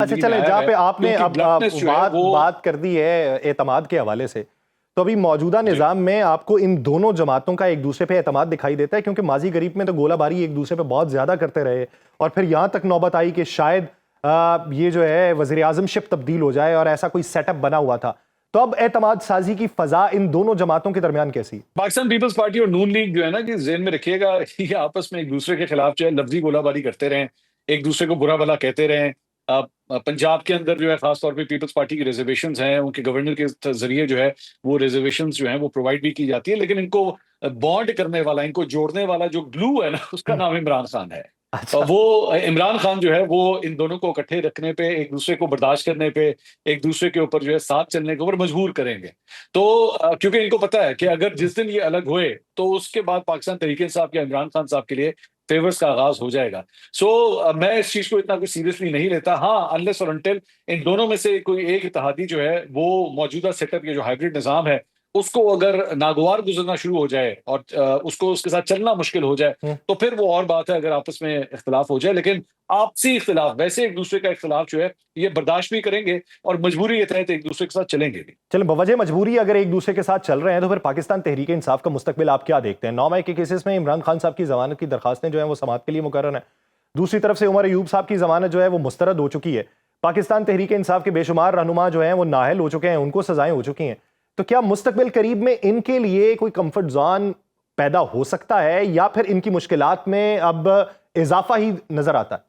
जिंदगी में चले आया जहाँ है, पे कि आपने उनकी अब ब्लंटनेस जो है वो बात कर दी है एतमाद के हवाले से, तो अभी मौजूदा जी निज़ाम में आपको इन दोनों जमातों का एक दूसरे पे एतमाद दिखाई देता है? क्योंकि माजी गरीब में तो गोलाबारी एक दूसरे पे बहुत ज्यादा करते रहे और फिर यहाँ तक नौबत आई कि शायद ये जो है वज़ीर आज़मशिप तब्दील हो जाए और ऐसा कोई सेटअप बना हुआ था। तो अब एतमाद साजी की फजा इन दोनों जमातों के दरमियान कैसी? पाकिस्तान पीपल्स पार्टी और नून लीग जो है ना, कि जेहन में रखिएगा, ये आपस में एक दूसरे के खिलाफ जो है लफ्जी गोलाबारी करते रहे, एक दूसरे को बुरा भला कहते रहे। पंजाब के अंदर जो है खास तौर पे पीपल्स पार्टी की रिजर्वेशन हैं, उनके गवर्नर के जरिए जो है वो रिजर्वेशन जो है वो प्रोवाइड भी की जाती है, लेकिन इनको बॉन्ड करने वाला, इनको जोड़ने वाला जो ग्लू है ना, उसका हम्म, नाम इमरान खान है। अच्छा। वो इमरान खान जो है वो इन दोनों को इकट्ठे रखने पे, एक दूसरे को बर्दाश्त करने पे, एक दूसरे के ऊपर जो है साथ चलने के ऊपर मजबूर करेंगे। तो क्योंकि इनको पता है कि अगर जिस दिन ये अलग हुए तो उसके बाद पाकिस्तान तहरीक इंसाफ या इमरान खान साहब के लिए फेवर्स का आगाज हो जाएगा। मैं इस चीज को इतना कुछ सीरियसली नहीं लेता। हाँ, अनलेस और अनटिल इन दोनों में से कोई एक इत्तेहादी जो है वो मौजूदा सेटअप, ये जो हाइब्रिड निजाम है, उसको अगर नागवार गुजरना शुरू हो जाए और उसको उसके साथ चलना मुश्किल हो जाए, हम्म, तो फिर वो और बात है अगर आपस में इख्तिलाफ हो जाए। लेकिन आपसी इख्तिलाफ, वैसे एक दूसरे का इख्तिलाफ जो है ये बर्दाश्त भी करेंगे और मजबूरी ये तहत एक दूसरे के साथ चलेंगे भी। चलें, बवजह मजबूरी अगर एक दूसरे के साथ चल रहे हैं तो फिर पाकिस्तान तहरीक इंसाफ का मुस्तकबिल आप क्या देखते हैं? 9 मई के केसेस में इमरान खान साहब की जमानत की दरखास्तें जो हैं वो समाअत के लिए मुकर्रर हैं। दूसरी तरफ से उमर अयूब साहब की जमानत जो है वो मुस्तरद हो चुकी है। पाकिस्तान तहरीक इंसाफ के बेशुमार रहनुमा जो हैं वो नाअहल हो चुके हैं, उनको सजाएं हो चुकी हैं। तो क्या मुस्तकबिल करीब में इनके लिए कोई कंफर्ट जोन पैदा हो सकता है या फिर इनकी मुश्किलात में अब इजाफा ही नजर आता है?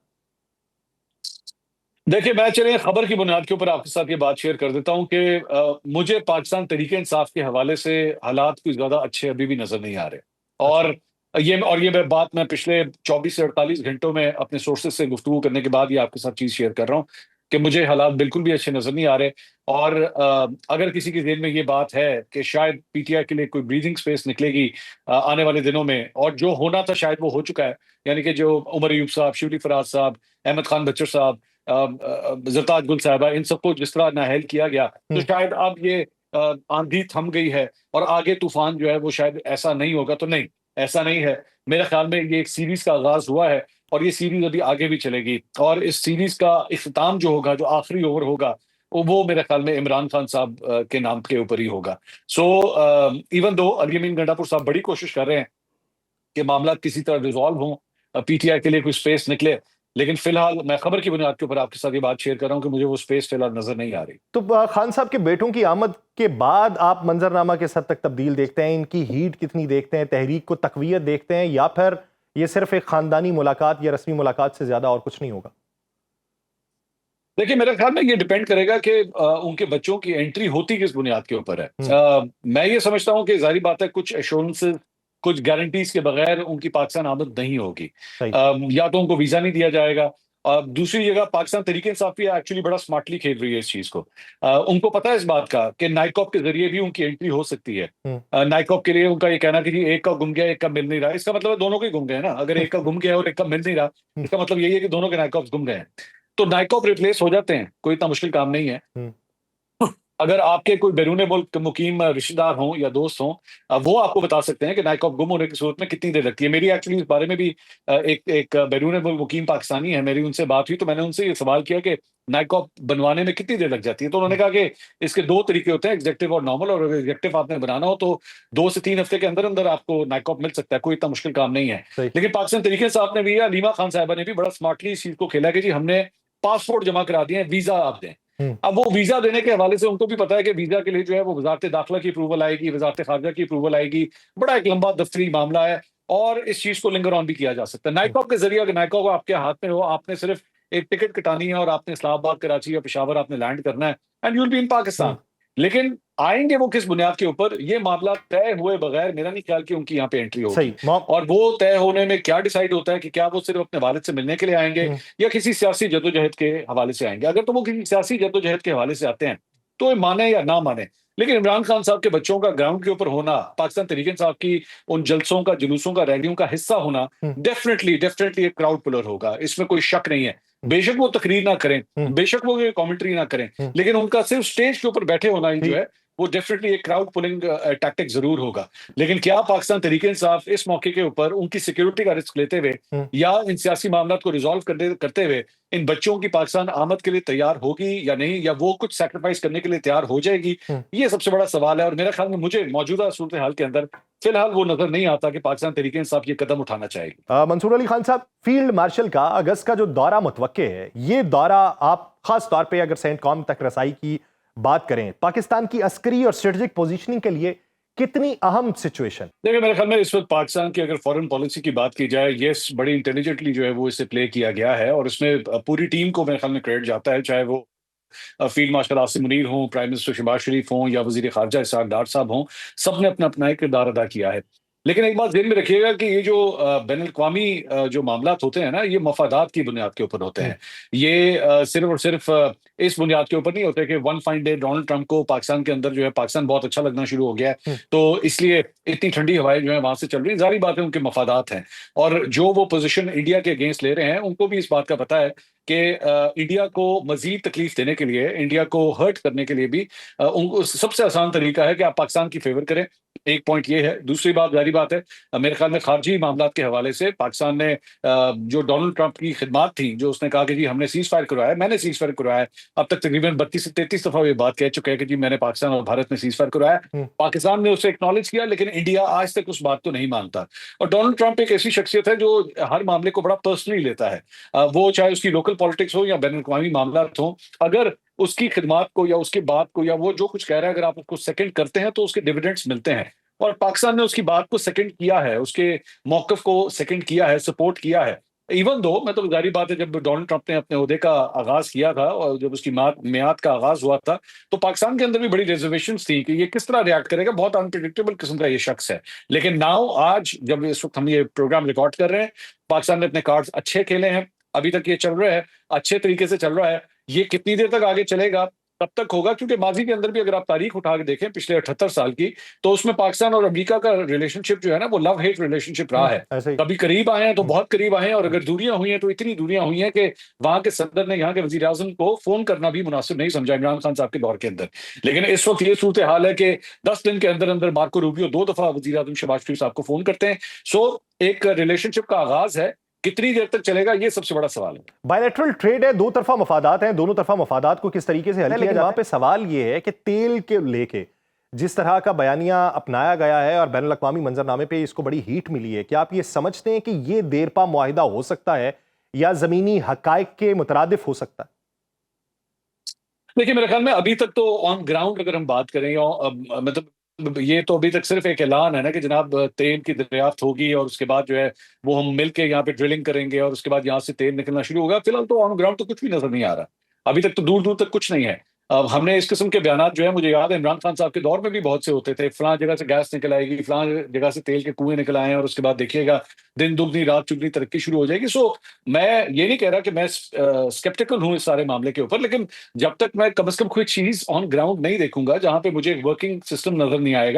देखिए, मैं चलिए खबर की बुनियाद के ऊपर आपके साथ ये बात शेयर कर देता हूँ कि मुझे पाकिस्तान तरीके इंसाफ के हवाले से हालात कुछ ज्यादा अच्छे अभी भी नजर नहीं आ रहे। अच्छा। और ये बात मैं पिछले 24 से 48 घंटों में अपने सोर्सेज से गुफ्तगू करने के बाद ये आपके साथ चीज शेयर कर रहा हूँ कि मुझे हालात बिल्कुल भी अच्छे नजर नहीं आ रहे। और अगर किसी के जेहन में ये बात है कि शायद पीटीआई के लिए कोई ब्रीदिंग स्पेस निकलेगी आने वाले दिनों में, और जो होना था शायद वो हो चुका है, यानी कि जो उमर अयूब साहब, शिवली फराज साहब, अहमद खान बच्चर साहब, जरताज गुल साहबा, इन सबको जिस तरह नाअहल किया गया, तो हम्म, शायद अब ये आंधी थम गई है और आगे तूफान जो है वो शायद ऐसा नहीं होगा। तो नहीं, ऐसा नहीं है। मेरे ख्याल में ये एक सीरीज का आगाज हुआ है और ये सीरीज अभी आगे भी चलेगी, और इस सीरीज का इख्तिताम जो होगा, जो आखिरी ओवर होगा, वो मेरे ख्याल में इमरान खान साहब के नाम के ऊपर ही होगा। इवन दो अली अमीन गंडापुर साहब बड़ी कोशिश कर रहे हैं कि मामला किसी तरह रिजॉल्व हो, पीटीआई के लिए कोई स्पेस निकले, लेकिन फिलहाल मैं खबर की बुनियाद के ऊपर आपके साथ ये बात शेयर कर रहा हूं कि मुझे वो स्पेस फिलहाल नजर नहीं आ रही। तो खान साहब के बेटों की आमद के बाद आप मंजरनामा किस हद तक तब्दील देखते हैं? इनकी हीट कितनी देखते हैं? तहरीक को तकवीयत देखते हैं या फिर ये सिर्फ एक खानदानी मुलाकात या रस्मी मुलाकात से ज्यादा और कुछ नहीं होगा? देखिए, मेरे ख्याल में ये डिपेंड करेगा कि उनके बच्चों की एंट्री होती किस बुनियाद के ऊपर है। हम्म, मैं ये समझता हूँ कि जाहिर बात है कुछ एश्योरेंसेस, कुछ गारंटीज के बगैर उनकी पाकिस्तान आमद नहीं होगी। सही। या तो उनको वीजा नहीं दिया जाएगा। दूसरी जगह पाकिस्तान तरीके इंसाफ भी एक्चुअली बड़ा स्मार्टली खेल रही है इस चीज को। उनको पता है इस बात का कि नाइकॉप के जरिए भी उनकी एंट्री हो सकती है। हम्म, नाइकॉप के लिए उनका ये कहना कि जी एक का गुम गया, एक का मिल नहीं रहा, इसका मतलब है दोनों के गुम गए ना। अगर एक का गुम गया और एक का मिल नहीं रहा, हम्म, इसका मतलब यही है कि दोनों के नाइकॉप गुम गए हैं। तो नाइकॉप रिप्लेस हो जाते हैं, कोई इतना मुश्किल काम नहीं है। हम्म, अगर आपके कोई बैरून मुल्क मुकीम रिश्तेदार हों या दोस्त हों, वो आपको बता सकते हैं कि नाइकॉप गुम होने की सूरत में कितनी देर लगती है। मेरी एक्चुअली इस बारे में भी एक एक बैरून मुल्क मुकीम पाकिस्तानी है, मेरी उनसे बात हुई, तो मैंने उनसे ये सवाल किया कि नाइकॉप बनवाने में कितनी देर लग जाती है। तो उन्होंने कहा कि इसके दो तरीके होते हैं, एग्जेक्टिव और नॉर्मल, और अगर एग्जेक्टिव आपने बनाना हो तो 2 से 3 हफ्ते के अंदर अंदर आपको नाइकॉप मिल सकता है, कोई इतना मुश्किल काम नहीं है। सही। लेकिन पाकिस्तान तरीके साहब ने भी, या लीमा खान साहबा ने भी बड़ा स्मार्टली इस चीज को खेला कि जी हमने पासपोर्ट जमा करा दिए हैं, वीजा आप दें। हम्म, अब वो वीजा देने के हवाले से उनको भी पता है कि वीजा के लिए जो है वो वजारत दाखिला की अप्रूवल आएगी, वजारत खारजा की अप्रूवल आएगी, बड़ा एक लंबा दफ्तरी मामला है, और इस चीज को लिंगर ऑन भी किया जा सकता है। हम्म, नाइकॉप के जरिए, अगर नाइकॉप आपके हाथ में हो, आपने सिर्फ एक टिकट कटानी है और आपने इस्लामाबाद, कराची या पेशावर आपने लैंड करना है, एंड यूल बी इन हम्म, पाकिस्तान। लेकिन आएंगे वो किस बुनियाद के ऊपर, ये मामला तय हुए बगैर मेरा नहीं ख्याल कि उनकी यहाँ पे एंट्री होगी। सही। और वो तय होने में क्या डिसाइड होता है कि क्या वो सिर्फ अपने वालिद से मिलने के लिए आएंगे हम्म, या किसी सियासी जद्दोजहद के हवाले से आएंगे। अगर तो वो किसी सियासी जद्दोजहद के हवाले से आते हैं तो ये माने या ना माने, लेकिन इमरान खान साहब के बच्चों का ग्राउंड के ऊपर होना, पाकिस्तान तरीके साहब की उन जलसों का, जुलूसों का, रैलियों का हिस्सा होना, हम्म, डेफिनेटली डेफिनेटली एक क्राउड पुलर होगा, इसमें कोई शक नहीं है। हम्म, बेशक वो तकरीर ना करें, हम्म, बेशक वो कमेंट्री ना करें, हम्म, लेकिन उनका सिर्फ स्टेज के ऊपर बैठे होना ही जो ठीक। है वो डेफिनेटली एक क्राउड पुलिंग टैक्टिक जरूर होगा। लेकिन क्या पाकिस्तान तहरीक इंसाफ इस मौके के ऊपर उनकी सिक्योरिटी का रिस्क लेते हुए या इन सियासी मामलों को रिजॉल्व करते हुए इन बच्चों की पाकिस्तान आमद के लिए तैयार होगी या नहीं, या वो कुछ सैक्रिफाइस करने के लिए तैयार हो जाएगी, ये सबसे बड़ा सवाल है। और मेरे ख्याल में मुझे मौजूदा सूरत हाल के अंदर फिलहाल वो नजर नहीं आता कि पाकिस्तान तहरीक इंसाफ ये कदम उठाना चाहेगी। मंसूर अली खान साहब, फील्ड मार्शल का अगस्त का जो दौरा मुतवक्के है, ये दौरा आप खास तौर पे अगर सेंटकॉम तक रसाई की बात करें, पाकिस्तान की अस्करी और स्ट्रेटेजिक पोजीशनिंग के लिए कितनी अहम सिचुएशन? देखिए, मेरे ख्याल में इस वक्त पाकिस्तान की अगर फॉरेन पॉलिसी की बात की जाए, ये बड़ी इंटेलिजेंटली जो है वो इसे प्ले किया गया है, और इसमें पूरी टीम को मेरे ख्याल में क्रेडिट जाता है, चाहे वो फील्ड मार्शल आसिम मुनीर हों, प्राइम मिनिस्टर शहबाज शरीफ हों, या वजीर खारजा इसहाक डार साहब हों, सबने अपना अपना एक किरदार अदा किया है। लेकिन एक बात ज़हन में रखिएगा कि ये जो बैन अल-अक़वामी जो मामलात होते हैं ना, ये मफादात की बुनियाद के ऊपर होते हैं। ये सिर्फ और सिर्फ इस बुनियाद के ऊपर नहीं होते कि one fine day Donald Trump को पाकिस्तान के अंदर जो है पाकिस्तान बहुत अच्छा लगना शुरू हो गया है, तो इसलिए इतनी ठंडी हवाएं जो है वहां से चल रही हैं। ज़ाहिर बात है उनके मफादात हैं, और जो वो पोजीशन इंडिया के अगेंस्ट ले रहे हैं, उनको भी इस बात का पता है कि इंडिया को मजीद तकलीफ देने के लिए, इंडिया को हर्ट करने के लिए भी उनको सबसे आसान तरीका है कि आप पाकिस्तान की फेवर करें। एक पॉइंट ये है। दूसरी बात, जारी बात है, मेरे ख्याल में खारजी मामलात के हवाले से पाकिस्तान ने जो डोनाल्ड ट्रंप की खिदमात थी, जो उसने कहा कि जी हमने सीज फायर करवाया, मैंने सीज फायर करवाया, अब तक तकरीबन 32 से 33 दफा ये बात कह चुका है कि जी मैंने पाकिस्तान और भारत में सीज फायर करवाया। पाकिस्तान ने उसे एक्नॉलेज किया, लेकिन इंडिया आज तक उस बात को नहीं मानता। और डोनाल्ड ट्रंप एक ऐसी शख्सियत है जो हर मामले को बड़ा पर्सनली लेता है, वो चाहे उसकी लोकल पॉलिटिक्स हो या बैन अल-अक़वामी मामलात हो। अगर उसकी खिदमात को या उसकी बात को या वो जो कुछ कह रहा है, अगर आप उसको सेकंड करते हैं तो उसके डिविडेंड्स मिलते हैं, और पाकिस्तान ने उसकी बात को सेकंड किया है, उसके मौक़िफ़ को सेकंड किया है, सपोर्ट किया है। इवन दो मतलब ज़ाहिर बात है, जब डोनाल्ड ट्रंप ने अपने ओहदे का आगाज़ किया था और जब उसकी मियाद का आगाज़ हुआ था, तो पाकिस्तान के अंदर भी बड़ी रिजर्वेशंस थी कि ये किस तरह रिएक्ट करेगा, बहुत अनप्रेडिक्टेबल किस्म का ये शख्स है। लेकिन नाउ आज जब इस वक्त हम ये प्रोग्राम रिकॉर्ड कर रहे हैं, पाकिस्तान ने अपने कार्ड्स अच्छे खेले हैं, अभी तक ये चल रहा है, अच्छे तरीके से चल रहा है। ये कितनी देर तक आगे चलेगा, तब तक होगा, क्योंकि माजी के अंदर भी अगर आप तारीख उठा के देखें पिछले 78 साल की, तो उसमें पाकिस्तान और अमेरिका का रिलेशनशिप जो है ना, वो लव हेट रिलेशनशिप रहा है। ऐसे ही कभी करीब आए हैं तो बहुत करीब आए हैं, और अगर दूरियां हुई हैं तो इतनी दूरियां हुई हैं कि वहां के सदर ने यहाँ के वजीर आजम को फोन करना भी मुनासिब नहीं समझा, इमरान खान साहब के दौर के अंदर। लेकिन इस वक्त ये सूरत हाल है कि 10 दिन के अंदर अंदर मार्को रूबियो 2 दफा वजीर आजम शहबाज शरीफ साहब को फोन करते हैं। सो एक रिलेशनशिप का आगाज है, कितनी देर तक चलेगा ये सबसे बड़ा सवाल है। बायलैटरल ट्रेड है, दो तरफा मफादात हैं, दोनों तरफा मफादात को किस तरीके से हल किया जाए, वहां पे सवाल ये है कि तेल के लेके जिस तरह का बयानिया अपनाया गया है और बैनुल अक़वामी मंजरनामे पे इसको बड़ी हीट मिली है, क्या आप ये समझते हैं कि ये देरपा मुआहिदा हो सकता है या जमीनी हकायक के मुतरादिफ हो सकता है? देखिए, मेरे ख्याल में अभी तक तो ऑन ग्राउंड अगर हम बात करें, मतलब ये तो अभी तक सिर्फ एक ऐलान है ना कि जनाब तेल की दरियाफ्त होगी, और उसके बाद जो है वो हम मिल के यहाँ पे ड्रिलिंग करेंगे, और उसके बाद यहाँ से तेल निकलना शुरू होगा। फिलहाल तो ऑन ग्राउंड तो कुछ भी नजर नहीं आ रहा, अभी तक तो दूर दूर तक कुछ नहीं है। अब हमने इस किस्म के बयान जो है, मुझे याद है इमरान खान साहब के दौर में भी बहुत से होते थे, फलां जगह से गैस निकल आएगी, फलां जगह से तेल के कुएं निकल आए हैं, और उसके बाद देखिएगा दिन दुगनी रात चुगनी तरक्की शुरू हो जाएगी। सो मैं ये नहीं कह रहा कि मैं स्केप्टिकल हूं इस सारे मामले के ऊपर, लेकिन जब तक मैं कम से कम कोई चीज ऑन ग्राउंड नहीं देखूंगा, जहां पे मुझे एक वर्किंग सिस्टम नजर नहीं आएगा,